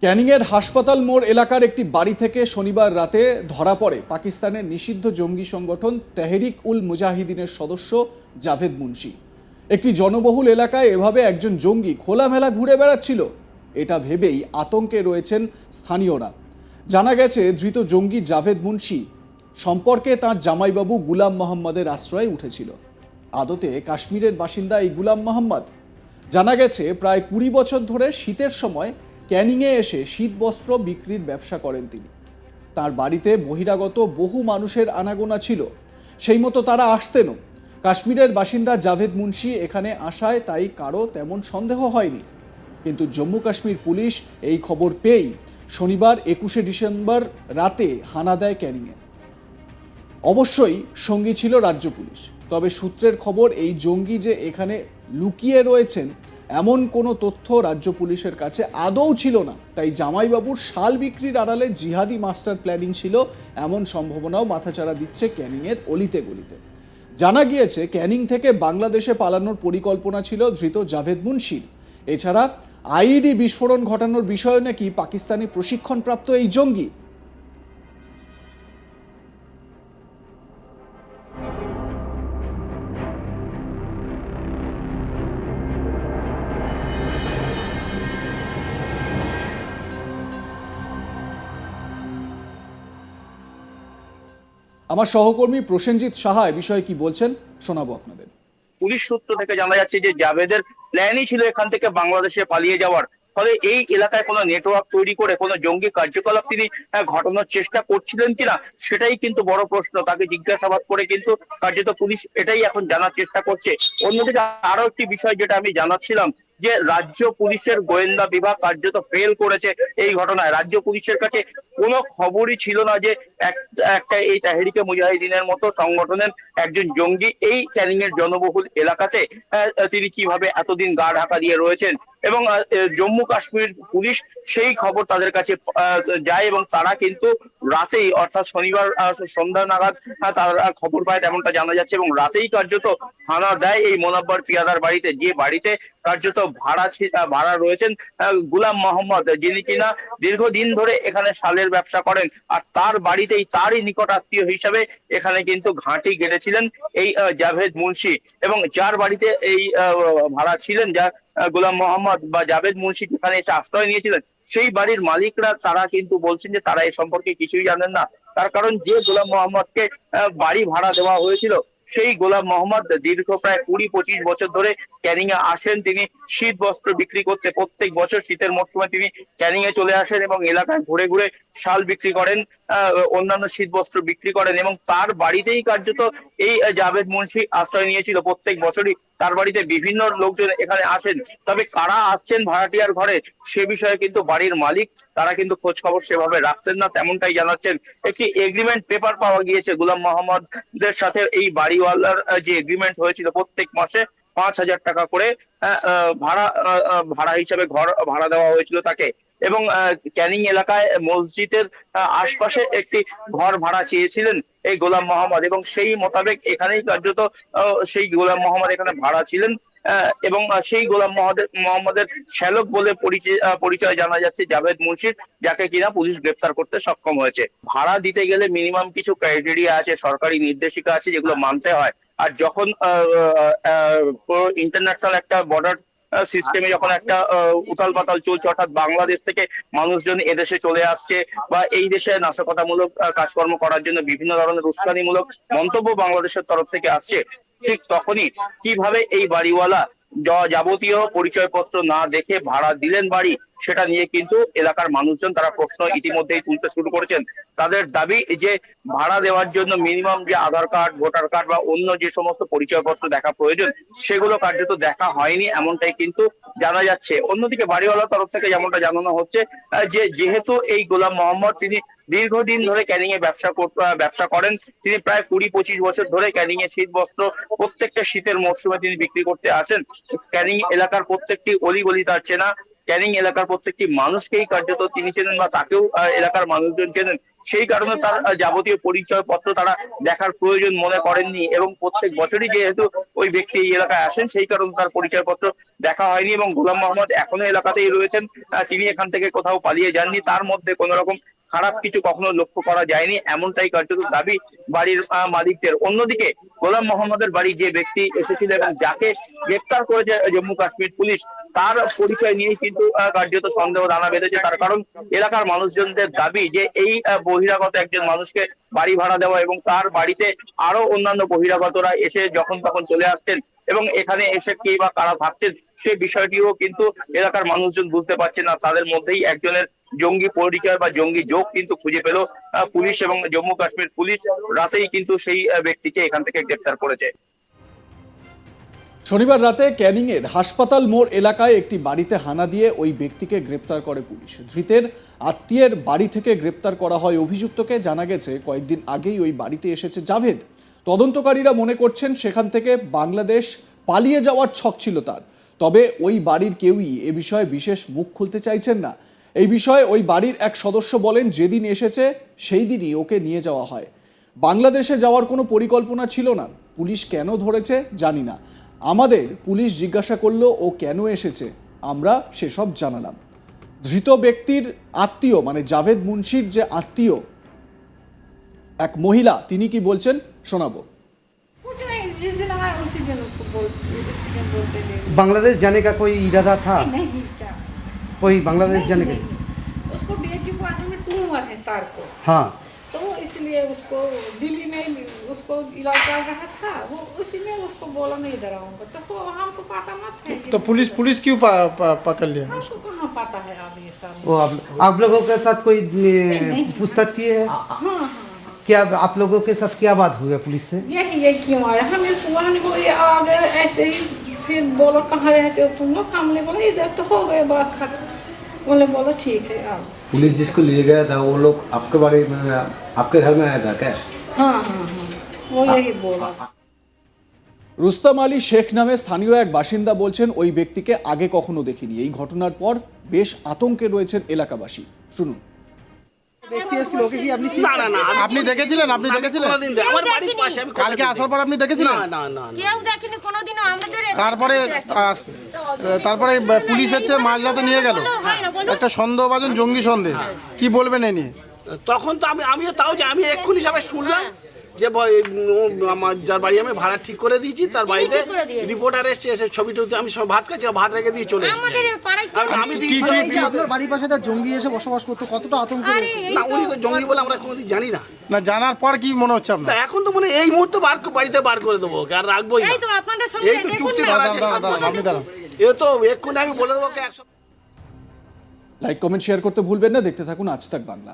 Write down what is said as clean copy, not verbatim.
ক্যানিংয়ের হাসপাতাল মোড় এলাকার একটি বাড়ি থেকে শনিবার রাতে ধরা পড়ে পাকিস্তানের নিষিদ্ধ জঙ্গি সংগঠন তেহরিক উল মুজাহিদিনের সদস্য জাভেদ মুন্সি। একটি জনবহুল এলাকায় এভাবে একজন জঙ্গি খোলামেলা ঘুরে বেড়াচ্ছিল, এটা ভেবেই আতঙ্কে রয়েছেন স্থানীয়রা। জানা গেছে ধৃত জঙ্গি জাভেদ মুন্সি সম্পর্কে তার জামাইবাবু গুলাম মোহাম্মদের আশ্রয়ে উঠেছিল। আদতে কাশ্মীরের বাসিন্দা এই গুলাম মোহাম্মদ, জানা গেছে প্রায় 20 বছর ধরে শীতের সময় ক্যানিংয়ে এসে শীতবস্ত্র বিক্রির ব্যবসা করেন তিনি। তার বাড়িতে বহিরাগত বহু মানুষের আনাগোনা ছিল, সেই মতো তারা আসতেনও। কাশ্মীরের বাসিন্দা জাভেদ মুন্সি এখানে আসায় তাই কারো তেমন সন্দেহ হয়নি। কিন্তু জম্মু কাশ্মীর পুলিশ এই খবর পেয়েই শনিবার 21শে ডিসেম্বর রাতে হানা দেয় ক্যানিংয়ে। অবশ্যই সঙ্গী ছিল রাজ্য পুলিশ, তবে সূত্রের খবর এই জঙ্গি যে এখানে লুকিয়ে রয়েছেন এমন কোনো তথ্য রাজ্য পুলিশের কাছে আদৌ ছিল না। তাই জামাইবাবুর শাল বিক্রির আড়ালে জিহাদি মাস্টার প্ল্যানিং ছিল এমন সম্ভাবনাও মাথাচাড়া দিচ্ছে ক্যানিংয়ের অলিতে গলিতে। জানা গিয়েছে ক্যানিং থেকে বাংলাদেশে পালানোর পরিকল্পনা ছিল ধৃত জাভেদ মুন্সির। এছাড়া আইইডি বিস্ফোরণ ঘটানোর বিষয়ে নাকি পাকিস্তানি প্রশিক্ষণপ্রাপ্ত এই জঙ্গি। আমার সহকর্মী প্রসেনজিৎ সাহা এ বিষয়ে কি বলছেন শোনাবো আপনাদের। পুলিশ সূত্র থেকে জানা যাচ্ছে যে জাভেদের প্ল্যানই ছিল এখান থেকে বাংলাদেশে পালিয়ে যাওয়ার। ফলে এই এলাকায় কোনো নেটওয়ার্ক তৈরি করে কোনো জঙ্গি কার্যকলাপ তিনি ঘটানোর চেষ্টা করছিলেন কিনা সেটাই কিন্তু বড় প্রশ্ন। তাকে জিজ্ঞাসাবাদ করে কিন্তু কার্যত পুলিশ এটাই এখন জানার চেষ্টা করছে। অন্যদিকে আরো একটি বিষয় যেটা আমি জানাচ্ছিলাম যে রাজ্য পুলিশের গোয়েন্দা বিভাগ কার্যত ফেল করেছে এই ঘটনায়। রাজ্য পুলিশের কাছে কোনো খবরই ছিল না যে একটা এই তেহরিকে মুজাহিদিনের মতো সংগঠনের একজন জঙ্গি এই ক্যানিং এর জনবহুল এলাকাতে তিনি কিভাবে এতদিন গা ঢাকা দিয়ে রয়েছেন। এবং জম্মু কাশ্মীর পুলিশ সেই খবর তাদের কাছে যায় এবং তারা কিন্তু রাতেই অর্থাৎ শনিবার সন্ধ্যা নাগাদ তারা খবর পায় তেমনটা জানা যাচ্ছে এবং রাতেই কার্যত হানা দেয় এই মোনাব্বর পিয়াদার বাড়িতে, যে বাড়িতে কার্যত ভাড়া রয়েছেন গুলাম মোহাম্মদ, যিনি কিনা দীর্ঘদিন ধরে এখানে শালের ব্যবসা করেন। আর তার বাড়িতেই তারই নিকট আত্মীয় হিসাবে এখানে কিন্তু ঘাঁটি গেড়েছিলেন এই জাভেদ মুন্সি। এবং যার বাড়িতে এই ভাড়া ছিলেন, যা গোলাম মোহাম্মদ বা জাভেদ মুন্সি যেখানে এসে আশ্রয় নিয়েছিলেন, সেই বাড়ির মালিকরা তারা কিন্তু বলছেন যে তারা এ সম্পর্কে কিছুই জানেন না। তার কারণ যে গোলাম মোহাম্মদকে বাড়ি ভাড়া দেওয়া হয়েছিল সেই গোলাম মোহাম্মদ দীর্ঘ প্রায় 20-25 বছর ধরে ক্যানিং এ আসেন তিনি শীত বস্ত্র বিক্রি করতে। প্রত্যেক বছর শীতের মরশুমে তিনি ক্যানিং এ চলে আসেন এবং এলাকায় ঘুরে ঘুরে শাল বিক্রি করেন, অন্যান্য শীত বস্ত্র বিক্রি করেন। এবং তার বাড়িতেই কার্যত এই জাভেদ মুন্সি আশ্রয় নিয়েছিল। প্রত্যেক বছরই তার বাড়িতে বিভিন্ন লোকজন এখানে আসেন, তবে কারা আসছেন ভাড়াটিয়ার ঘরে সে বিষয়ে কিন্তু বাড়ির মালিক তারা কিন্তু খোঁজ খবর সেভাবে রাখতেন না, তেমনটাই জানাচ্ছেন। একটি এগ্রিমেন্ট পেপার পাওয়া গিয়েছে গুলাম মোহাম্মদের সাথে এই বাড়িওয়ালার, যে এগ্রিমেন্ট হয়েছিল প্রত্যেক মাসে 5,000 টাকা করে ভাড়া হিসাবে ঘর ভাড়া দেওয়া হয়েছিল তাকে। এবং ক্যানিং এলাকায় মসজিদের আশপাশে একটি ঘর ভাড়া চেয়েছিলেন এই গোলাম মোহাম্মদ এবং সেই মোতাবেক এখানেই কার্যত সেই গোলাম মোহাম্মদ এখানে ভাড়া ছিলেন। এবং সেই গোলাম মোহাম্মদের শ্যালক বলে পরিচয় জানা যাচ্ছে জাভেদ মুন্সির, যাকে কিনা পুলিশ গ্রেফতার করতে সক্ষম হয়েছে। ভাড়া দিতে গেলে মিনিমাম কিছু ক্রাইটেরিয়া আছে, সরকারি নির্দেশিকা আছে যেগুলো মানতে হয়। আর যখন ইন্টারন্যাশনাল একটা বর্ডার সিস্টেমে যখন একটা উথাল পাতাল চলছে, অর্থাৎ বাংলাদেশ থেকে মানুষজন এদেশে চলে আসছে বা এই দেশে নাশকতামূলক কাজকর্ম করার জন্য বিভিন্ন ধরনের উস্কানিমূলক মন্তব্য বাংলাদেশের তরফ থেকে আসছে, ঠিক তখনই কিভাবে এই বাড়িওয়ালা যাবতীয় পরিচয়পত্র না দেখে ভাড়া দিলেন বাড়ি, সেটা নিয়ে কিন্তু এলাকার মানুষজন তারা প্রশ্ন ইতিমধ্যেই তুলতে শুরু করেছেন। তাদের দাবি যে ভাড়া দেওয়ার জন্য মিনিমাম যে আধার কার্ড, ভোটার কার্ড বা অন্য যে সমস্ত পরিচয়পত্র দেখা প্রয়োজন সেগুলো কার্যত দেখা হয়নি, এমনটাই কিন্তু জানা যাচ্ছে। অন্যদিকে বাড়িওয়ালার তরফ থেকে যেমনটা জানানো হচ্ছে যে যেহেতু এই গোলাম মোহাম্মদ তিনি দীর্ঘদিন ধরে ক্যানিং এ ব্যবসা করেন, তিনি প্রায় 20-25 বছর ধরে ক্যানিং এ শীত বস্ত্র প্রত্যেকটা শীতের মরশুমে তিনি বিক্রি করতে আসেন। ক্যানিং এলাকার প্রত্যেকটি অলিগলি তার চেনা, ক্যানিং এলাকার প্রত্যেকটি মানুষকেই কার্যত তিনি চেনেন বা তাকেও এলাকার মানুষজন চেনেন। সেই কারণে তার যাবতীয় পরিচয়পত্র তারা দেখার প্রয়োজন মনে করেননি এবং প্রত্যেক বছরই যেহেতু ওই ব্যক্তি এই এলাকায় আসেন সেই কারণে তার পরিচয়পত্র দেখা হয়নি এবং গোলাম মোহাম্মদ এখনো এলাকাতেই রয়েছেন। তিনি এখান থেকে কোথাও পালিয়ে যাননি, তার মধ্যে কোনো রকম খারাপ কিছু কখনো লক্ষ্য করা যায়নি, এমনটাই কার্যত দাবি বাড়ির মালিকদের। অন্যদিকে গোলাম মোহাম্মদের বাড়ি যে ব্যক্তি এসেছিল এবং যাকে গ্রেপ্তার করেছে জম্মু কাশ্মীর পুলিশ, তার পরিচয় নিয়েই কিন্তু কার্যত সন্দেহ দানা বেঁধেছে। তার কারণ এলাকার মানুষজনদের দাবি যে এই বহিরাগত একজন মানুষকে বাড়ি ভাড়া দেওয়া এবং তার বাড়িতে আরো অন্যান্য বহিরাগতরা এসে যখন তখন চলে আসছেন এবং এখানে এসে কে বা কারা থাকছেন সে বিষয়টিও কিন্তু এলাকার মানুষজন বুঝতে পারছেন না। তাদের মধ্যেই একজনের জঙ্গি পরিচয় বা জঙ্গি যোগ কিন্তু খুঁজে পেল পুলিশ এবং জম্মু কাশ্মীর পুলিশ রাতেই কিন্তু সেই ব্যক্তিকে এখান থেকে গ্রেফতার করেছে। শনিবার রাতে ক্যানিং এর হাসপাতাল মোড় এলাকায় একটি বাড়িতে হানা দিয়ে ওই ব্যক্তিকে গ্রেপ্তার করে পুলিশ। ধৃতের আত্মীয়ের বাড়ি থেকে গ্রেপ্তার করা হয় অভিযুক্তকে। জানা গেছে কয়েকদিন আগেই ওই বাড়িতে এসেছে জাভেদ। তদন্তকারীরা মনে করছেন সেখান থেকে বাংলাদেশ পালিয়ে যাওয়ার ছক ছিল তার। তবে ওই বাড়ির কেউই এ বিষয়ে বিশেষ মুখ খুলতে চাইছেন না। এই বিষয়ে ওই বাড়ির এক সদস্য বলেন, যেদিন এসেছে সেই দিনই ওকে নিয়ে যাওয়া হয়। বাংলাদেশে যাওয়ার কোনো পরিকল্পনা ছিল না। পুলিশ কেন ধরেছে জানি না। আমাদের পুলিশ জিজ্ঞাসা করলো ও কেন এসেছে, আমরা সেসব জানালাম। ধৃত ব্যক্তির আত্মীয় মানে জাভেদ মুন্সির যে আত্মীয় এক মহিলা, তিনি কি বলছেন শোনাবো। कुछ नहीं, जिस दिन आया उसी दिन उसको बोलते थे। बांग्लादेश जाने का कोई इरादा था? नहीं क्या, कोई बांग्लादेश नहीं, जाने का? नहीं। उसको बेटी को आंखों में ट्यूमर है सर को, हाँ। तो इसलिए उसको दिल्ली में उसको इलाज चल रहा था, वो उसी में उसको बोला मैं इधर आऊंगा, तो वो हमको पता मत है कि तो पुलिस क्यों पकड़ लिया? हमको कहाँ पता है अब ये सब। वो आप लोगों के साथ कोई नहीं। पूछताछ किए है? हाँ क्या आप लोगों के साथ क्या बात हुई है पुलिस से? ये क्यों आया, हमें सुबह ने बोला ये आ गए ऐसे ही, फिर बोला कहाँ रहते हो तुम लोग, हमने बोला इधर, तो हो गए बात खत्म। बोले बोला ठीक है आओ। पुलिस जिसको लिए गया था वो लोग आपके बारे में आपके घर में आया था क्या? हाँ हाँ हाँ, वो यही बोला। রুস্তম আলী শেখ নামে স্থানীয় এক বাসিন্দা বলছেন, ওই ব্যক্তিকে আগে কখনো দেখিনি। এই ঘটনার পর বেশ আতঙ্কে রয়েছেন এলাকাবাসী। শুনুন। ব্যক্তি এসেছিল, ওকে কি আপনি আপনি দেখেছিলেন? আমার বাড়ির পাশে আমি কালকে আসার পর আপনি দেখেছিলেন? না কেউ দেখেনি কোনোদিনও আমাদের। তারপরে পুলিশ এসে মাঝরাতে নিয়ে গেল একটা সন্দেহভাজন জঙ্গি সন্দেহ, কি বলবেন এই নিয়ে? তখন তো আমিও তাও যে আমি এক্ষুনি সবাই শুনলাম যে আমার যার বাড়ি আমি ভাড়া ঠিক করে দিয়েছি তার বাড়িতে রিপোর্টার এসে এসে ছবি টবি, আমি সব ভাত খাচ্ছি, ভাত রেখে দিয়ে চলে এসেছি। আমাদের পাড়ায় আমি আপনার বাড়ির পাশে একটা জঙ্গি এসে বসবাস করতে কতটা আতঙ্ক রয়েছে? না, উনি তো জঙ্গি বলে আমরা কোনোদিন জানি না। না জানার পর কি মনে হচ্ছে আপনার? তা এখন তো মানে এই মুহূর্তে বাড়িতে বার করে দেবো, আর রাখবোই না। এই তো আপনাদের সঙ্গে এই তো চুক্তি করা আছে, আপনি দাঁড়ান। এ তো এক্ষুনি আমি বলে দেবো 100। লাইক কমেন্ট শেয়ার করতে ভুলবেন না। দেখতে থাকুন আজ তাক বাংলা।